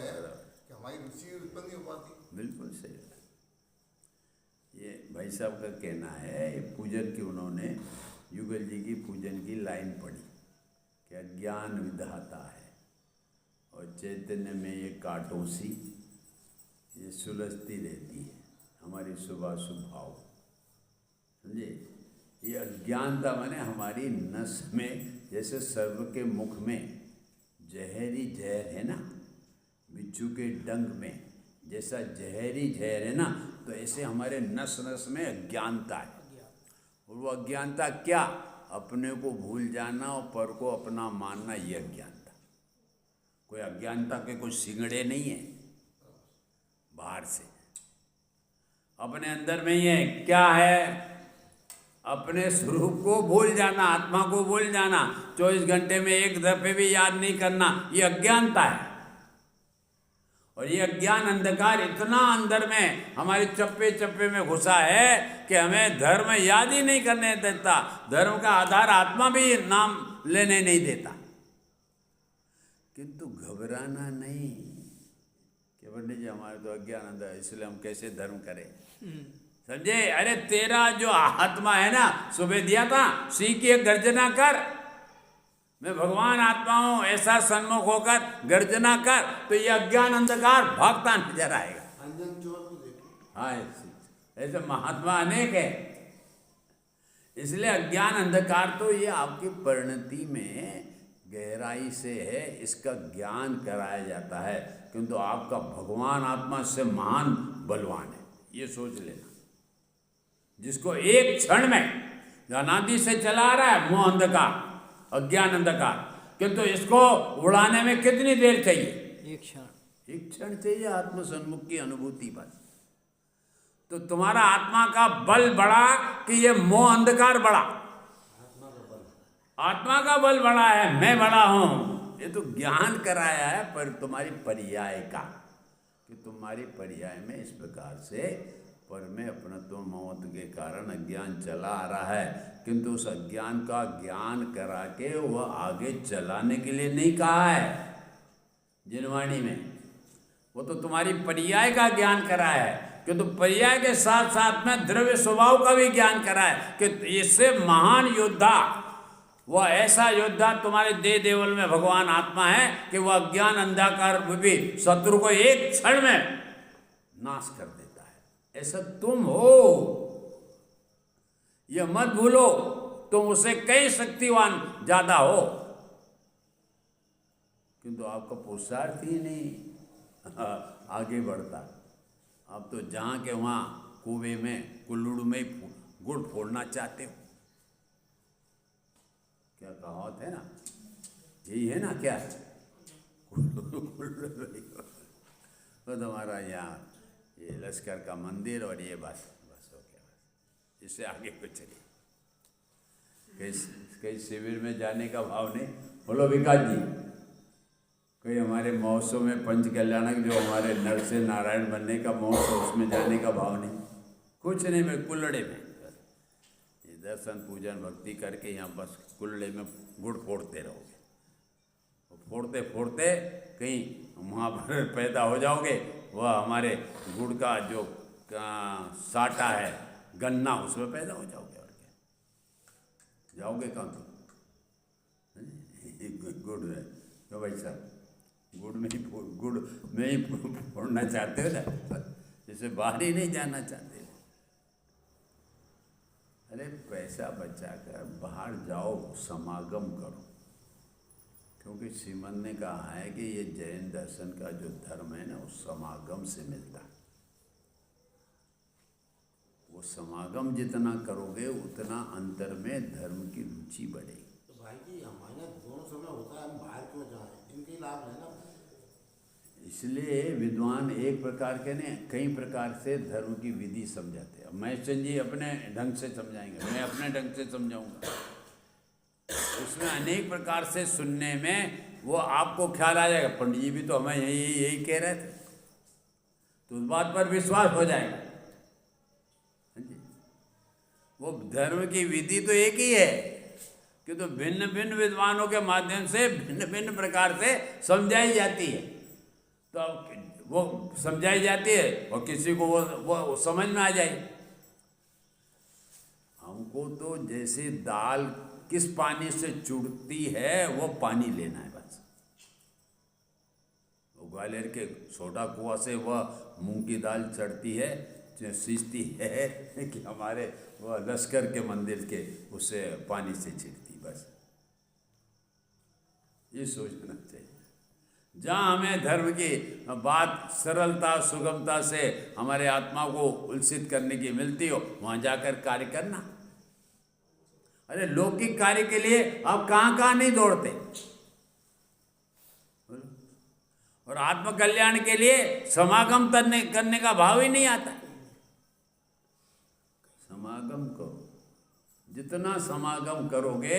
कि हमारी रुचि उत्पन्न नहीं हो पाती। बिल्कुल सही है। ये भाई साहब का कहना है, ये पूजन की उन्होंने युगल जी की पूजन की लाइन पढ़ी कि अज्ञान विधाता है और चैतन्य में ये कांटों सी ये सुलझती रहती है हमारी सुबह स्वभाव। समझे? ये अज्ञानता माने हमारी नस में, जैसे सर्व के मुख में जहरी जहर है ना, बिच्छू के डंक में जैसा जहरी जहर है ना, तो ऐसे हमारे नस नस में अज्ञानता है। और वो अज्ञानता क्या? अपने को भूल जाना और पर को अपना मानना, ये अज्ञानता। कोई अज्ञानता के कोई सिंगड़े नहीं है बाहर से, अपने अंदर में ही है। क्या है? अपने स्वरूप को भूल जाना, आत्मा को भूल जाना, 24 घंटे में एक दफे भी याद नहीं करना, ये अज्ञानता है। और ये अज्ञान अंधकार इतना अंदर में हमारे चप्पे चप्पे में घुसा है कि हमें धर्म याद ही नहीं करने देता, धर्म का आधार आत्मा भी नाम लेने नहीं देता। किंतु घबराना नहीं कि पंडित जी हमारे तो अज्ञान अंदर है, इसलिए हम कैसे धर्म करें? समझे? अरे तेरा जो आत्मा है ना, सुबह दिया था, सीखिए गर्जना कर, मैं भगवान आत्मा हूं, ऐसा सन्मुख होकर गर्जना कर, तो ये अज्ञान अंधकार भागता नजर आएगा। अंजन चोर को देखो। हाँ, ऐसे महात्मा अनेक है। इसलिए अज्ञान अंधकार तो ये आपकी परिणति में गहराई से है, इसका ज्ञान कराया जाता है, किंतु आपका भगवान आत्मा से महान बलवान है, ये सोच लेना। जिसको एक क्षण में, जो अनादि से चला आ रहा है मोह अंधकार, अज्ञान अंधकार, किंतु इसको उड़ाने में कितनी देर चाहिए? एक क्षण। एक क्षण चाहिए आत्म सन्मुख की अनुभूति बस। तो तुम्हारा आत्मा का बल बढ़ा कि ये मोह अंधकार बढ़ा? आत्मा का बल बढ़ा है, मैं बड़ा हूं। ये तो ज्ञान कराया है पर तुम्हारी पर्याय का, कि तुम्हारी पर्याय में इस प्रकार से पर में अपनत्व ममत्व के कारण अज्ञान चला आ रहा है, किंतु उस अज्ञान का ज्ञान करा के वह आगे चलाने के लिए नहीं कहा है जिनवाणी में। वो तो तुम्हारी पर्याय का ज्ञान करा है, किंतु पर्याय के साथ साथ में द्रव्य स्वभाव का भी ज्ञान करा है कि इससे महान योद्धा, वह ऐसा योद्धा तुम्हारे देह देवल में भगवान आत्मा है कि वह अज्ञान अंधकार भी शत्रु को एक क्षण में नाश कर देता है। ऐसा तुम हो, यह मत भूलो, तुम उससे कई शक्तिवान ज्यादा हो, किंतु आपका पुरुषार्थ ही नहीं आगे बढ़ता। आप तो जहाँ के वहाँ कुएं में, कुल्लू में गुड़ फोड़ना चाहते हो। क्या कहावत है ना, यही है ना क्या? तो तुम्हारा यहाँ ये लश्कर का मंदिर और ये बस हो गया, बस इससे आगे कुछ नहीं। कई शिविर में जाने का भाव नहीं। बोलो विकास जी, कोई हमारे महोत्सव में पंच कल्याणक जो हमारे नर से नारायण बनने का महोत्सव, उसमें जाने का भाव नहीं, कुछ नहीं। मैं कुल्लड़े में दर्शन पूजन भक्ति करके यहाँ बस कुल्ले में गुड़ फोड़ते रहोगे, फोड़ते फोड़ते कहीं वहाँ पर पैदा हो जाओगे, वह हमारे गुड़ का जो साटा है गन्ना, उसमें पैदा हो जाओगे। और क्या जाओगे कहाँ तुम? गुड़ में तो भाई साहब गुड़ में ही फोड़ना चाहते हो ना, जैसे बाहर ही नहीं जाना चाहते। अरे पैसा बचाकर बाहर जाओ, समागम करो, क्योंकि श्रीमन ने कहा है कि ये जैन दर्शन का जो धर्म है ना, वो समागम से मिलता है। वो समागम जितना करोगे उतना अंतर में धर्म की रुचि बढ़ेगी। तो भाई जी हमारे यहाँ दोनों समय होता है, हम बाहर क्यों जाएं? इनके लाभ है ना। इसलिए विद्वान एक प्रकार के ने कई प्रकार से धर्म की विधि समझाते हैं। महेश जी अपने ढंग से समझाएंगे, मैं अपने ढंग से समझाऊंगा। उसमें अनेक प्रकार से सुनने में वो आपको ख्याल आ जाएगा, पंडित जी भी तो हमें यही कह रहे थे, तो उस बात पर विश्वास हो जाएगा। वो धर्म की विधि तो एक ही है, कि तो भिन्न भिन्न विद्वानों के माध्यम से भिन्न भिन्न प्रकार से समझाई जाती है। तो अब वो समझाई जाती है और किसी को वो समझ में आ जाए। हमको तो जैसे दाल किस पानी से चुड़ती है वो पानी लेना है बस। वो ग्वालियर के छोटा कुआं से वह मूंग की दाल चढ़ती है, सींचती है कि हमारे वह लश्कर के मंदिर के उससे पानी से छिड़ती, बस ये सोचना चाहिए। जहाँ हमें धर्म की बात सरलता सुगमता से हमारे आत्मा को उल्सित करने की मिलती हो, वहाँ जाकर कार्य करना। अरे लौकिक कार्य के लिए आप कहाँ नहीं दौड़ते, और आत्म कल्याण के लिए समागम करने का भाव ही नहीं आता। समागम करो, जितना समागम करोगे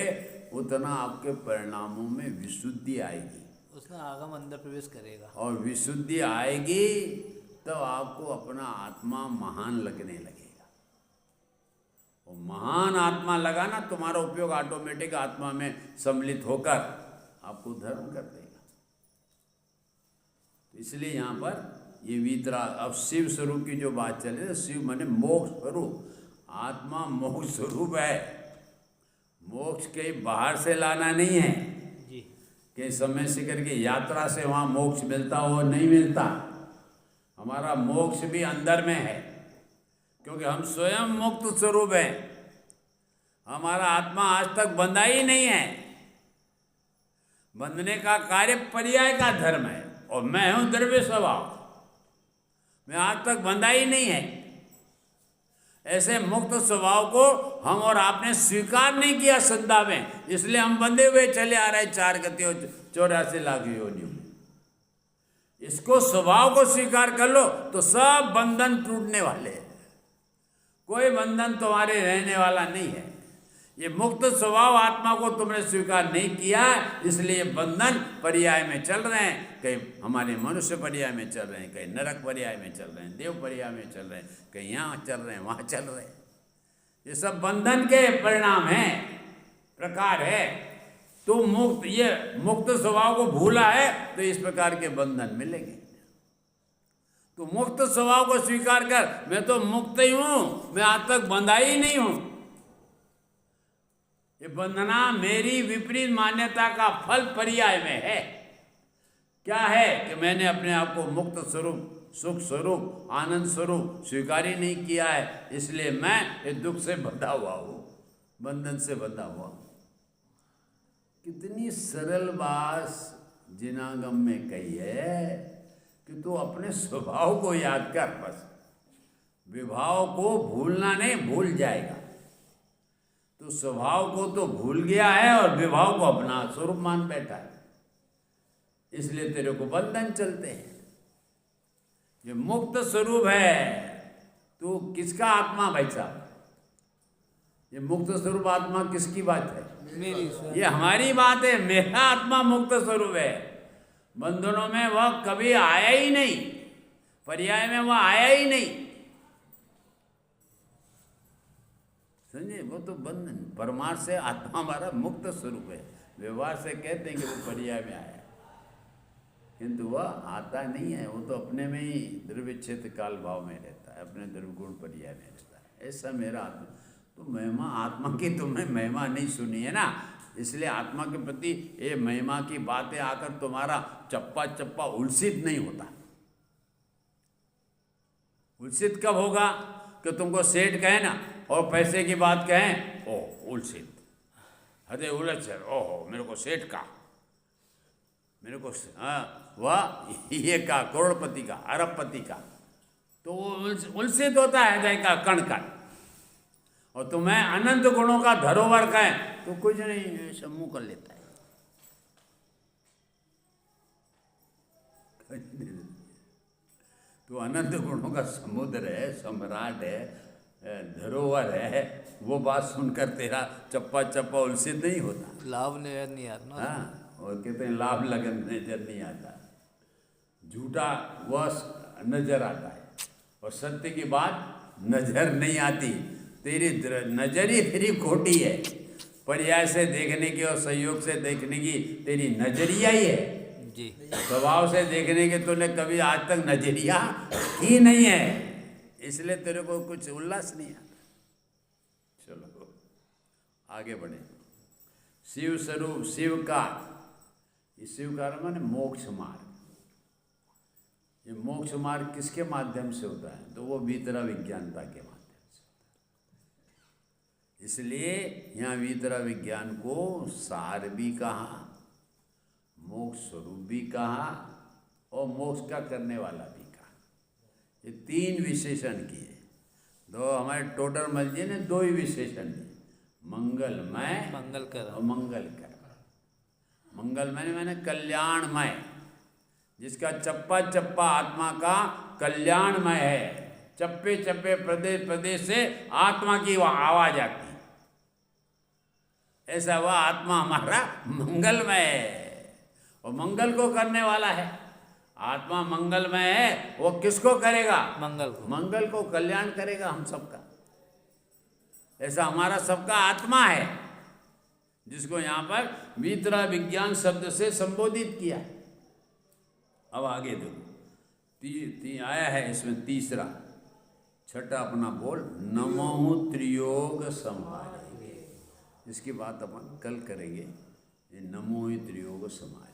उतना आपके परिणामों में विशुद्धि आएगी, उसका आगम अंदर प्रवेश करेगा, और विशुद्धि आएगी तब आपको अपना आत्मा महान लगने लगेगा। और महान आत्मा लगा ना, तुम्हारा उपयोग ऑटोमेटिक आत्मा में सम्मिलित होकर आपको धर्म कर देगा। इसलिए यहाँ पर ये वीतरा, अब शिव स्वरूप की जो बात चले, शिव माने मोक्ष स्वरूप, आत्मा मोक्ष स्वरूप है। मोक्ष के बाहर से लाना नहीं है जी, कि समय से करके यात्रा से वहाँ मोक्ष मिलता हो, नहीं मिलता। हमारा मोक्ष भी अंदर में है, क्योंकि हम स्वयं मुक्त स्वरूप हैं। हमारा आत्मा आज तक बंधा ही नहीं है। बंधने का कार्य पर्याय का धर्म है, और मैं हूं द्रव्य स्वभाव, मैं आज तक बंधा ही नहीं है। ऐसे मुक्त स्वभाव को हम और आपने स्वीकार नहीं किया सद्दा में, इसलिए हम बंधे हुए चले आ रहे 4 गतियों 84 लाख योनियों में। इसको स्वभाव को स्वीकार कर लो तो सब बंधन टूटने वाले हैं। कोई बंधन तुम्हारे रहने वाला नहीं है। ये मुक्त स्वभाव आत्मा को तुमने स्वीकार नहीं किया, इसलिए बंधन पर्याय में चल रहे हैं। कहीं हमारे मनुष्य पर्याय में चल रहे हैं, कहीं नरक पर्याय में चल रहे हैं, देव पर्याय में चल रहे हैं, कहीं यहाँ चल रहे हैं, वहाँ चल रहे हैं। ये सब बंधन के परिणाम हैं, प्रकार है। तो ये मुक्त स्वभाव को भूला है तो इस प्रकार के बंधन मिलेंगे। तो मुक्त स्वभाव को स्वीकार कर, मैं तो मुक्त ही हूं, मैं आज तक बंधा ही नहीं हूं। ये बंधना मेरी विपरीत मान्यता का फल पर्याय में है। क्या है कि मैंने अपने आप को मुक्त स्वरूप, सुख स्वरूप, आनंद स्वरूप स्वीकार ही नहीं किया है, इसलिए मैं इस दुख से बंधा हुआ हूं, बंधन से बंधा हुआ हूं। कितनी सरल बात जिनागम में कही है कि तू अपने स्वभाव को याद कर, बस विभाव को भूलना नहीं, भूल जाएगा। तो स्वभाव को तो भूल गया है और विभाव को अपना स्वरूप मान बैठा है, इसलिए तेरे को बंधन चलते हैं। ये मुक्त स्वरूप है, तू किसका आत्मा भाई साहब? ये मुक्त स्वरूप आत्मा किसकी बात है? मेरी। ये हमारी बात है। मेरा आत्मा मुक्त स्वरूप है, बंधनों में वह कभी आया ही नहीं, पर्याय में वह आया ही नहीं। समझे? वो तो बंधन, परमार्थ से आत्मा हमारा मुक्त स्वरूप है। व्यवहार से कहते हैं कि वो पर्याय में आया, किंतु वह आता नहीं है, वो तो अपने में ही द्रव्यक्षेत्र काल भाव में रहता है, अपने द्रव्यगुण पर्याय में रहता है। ऐसा मेरा आत्मा, तो महिमा आत्मा की तुमने महिमा नहीं सुनी है ना, इसलिए आत्मा के प्रति ये महिमा की बातें आकर तुम्हारा चप्पा चप्पा उलसित नहीं होता। उलसित कब होगा कि तुमको सेठ कहे ना और पैसे की बात कहें, ओह उलसित, अरे उलझ, ओहो मेरे को सेठ का, मेरे को वह ये का करोड़पति का, अरबपति का, तो उलसित होता है हृदय का कण कण। और तुम्हें अनंत गुणों का धरोहर कहें तो कुछ नहीं, समूह कर लेता है। तो अनंत गुणों का समुद्र है, सम्राट है, धरोहर है, वो बात सुनकर तेरा चप्पा चप्पा उलसित नहीं होता। लाभ नहीं आता ना। हाँ, और कहते हैं लाभ लगन नजर नहीं आता, झूठा वह नजर आता है, और सत्य की बात नजर नहीं आती। तेरी नजर ही तेरी खोटी है, पर्याय से देखने की और संयोग से देखने की तेरी नजरिया ही है जी। स्वभाव से देखने के तूने कभी आज तक नजरिया ही नहीं है, इसलिए तेरे को कुछ उल्लास नहीं आता। चलो आगे बढ़े। शिव स्वरूप, शिव का, इस शिव का माने मोक्ष मार्ग। ये मोक्ष मार्ग किसके माध्यम से होता है? तो वो भीतरा विज्ञानता के माध्यम से होता है। इसलिए यहाँ भीतरा विज्ञान को सार भी कहा, मोक्ष स्वरूप भी कहा, और मोक्ष का करने वाला भी कहा। ये तीन विशेषण किए। दो हमारे टोडर मल जी ने दो ही विशेषण दिए, मंगलमय मंगलकर और मंगलकर। मंगलमय मैंने कल्याणमय, जिसका चप्पा चप्पा आत्मा का कल्याणमय है। चप्पे चप्पे प्रदेश प्रदेश से आत्मा की आवाज आती है, ऐसा वह आत्मा हमारा मंगलमय है और मंगल को करने वाला है। आत्मा मंगलमय है, वो किसको करेगा? मंगल को। मंगल को, कल्याण करेगा हम सबका। ऐसा हमारा सबका आत्मा है, जिसको यहाँ पर भीतरा विज्ञान शब्द से संबोधित किया है। अब आगे देखो, आया है इसमें तीसरा, छठा अपना बोल, नमो त्रियोग समारे। इसकी बात अपन कल करेंगे, ये नमो त्रियोग समारे।